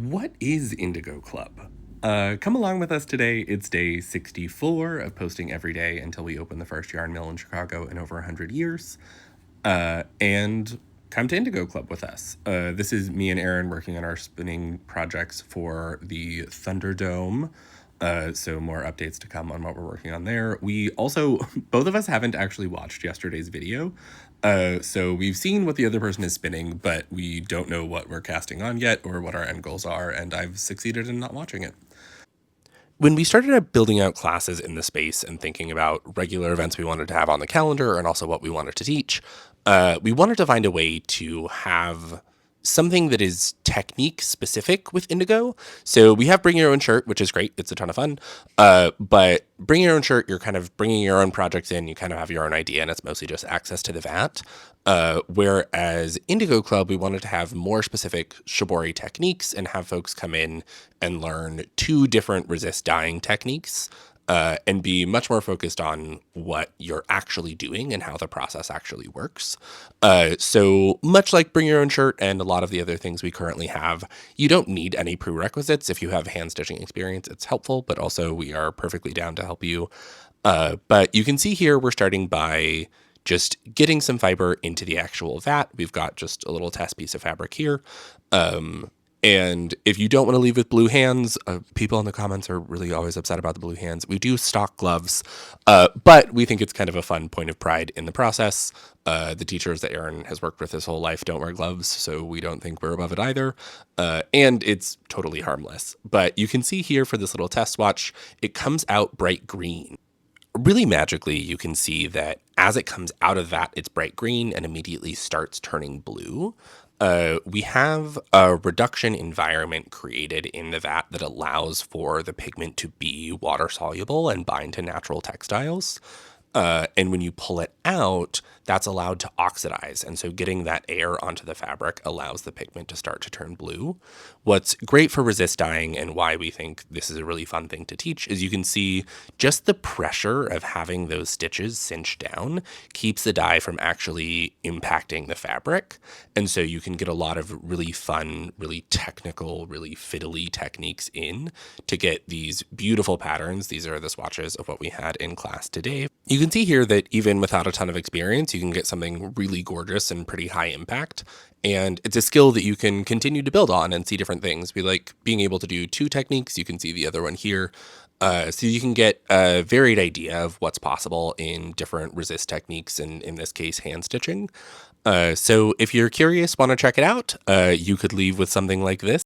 What is Indigo Club? Come along with us today. It's day 64 of posting every day until we open the first yarn mill in Chicago in over 100 years. And come to Indigo Club with us. This is me and Aaron working on our spinning projects for the Thunderdome. So more updates to come on what we're working on there. We also, both of us haven't actually watched yesterday's video. So we've seen what the other person is spinning, but we don't know what we're casting on yet or what our end goals are, and I've succeeded in not watching it. When we started building out classes in the space and thinking about regular events we wanted to have on the calendar and also what we wanted to teach, we wanted to find a way to have something that is technique specific with Indigo. So we have Bring Your Own Shirt, which is great. It's a ton of fun. But Bring Your Own Shirt, you're kind of bringing your own projects in. You kind of have your own idea, and it's mostly just access to the vat. Whereas Indigo Club, we wanted to have more specific shibori techniques and have folks come in and learn two different resist dyeing techniques. And be much more focused on what you're actually doing and how the process actually works. So much like Bring Your Own Shirt and a lot of the other things we currently have, you don't need any prerequisites. If you have hand stitching experience, it's helpful, but also we are perfectly down to help you. But you can see here we're starting by just getting some fiber into the actual vat. We've got just a little test piece of fabric here. And if you don't want to leave with blue hands, people in the comments are really always upset about the blue hands. We do stock gloves, but we think it's kind of a fun point of pride in the process. The teachers that Aaron has worked with his whole life don't wear gloves, so we don't think we're above it either. And it's totally harmless. But you can see here for this little test swatch, it comes out bright green. Really magically, you can see that as it comes out of that, it's bright green and immediately starts turning blue. We have a reduction environment created in the vat that allows for the pigment to be water soluble and bind to natural textiles. And when you pull it out, that's allowed to oxidize. And so getting that air onto the fabric allows the pigment to start to turn blue. What's great for resist dyeing and why we think this is a really fun thing to teach is you can see just the pressure of having those stitches cinch down keeps the dye from actually impacting the fabric. And so you can get a lot of really fun, really technical, really fiddly techniques in to get these beautiful patterns. These are the swatches of what we had in class today. You can see here that even without a ton of experience, you can get something really gorgeous and pretty high impact. And it's a skill that you can continue to build on and see different things. We like being able to do two techniques. You can see the other one here. So you can get a varied idea of what's possible in different resist techniques, and in this case, hand stitching. So if you're curious, want to check it out, you could leave with something like this.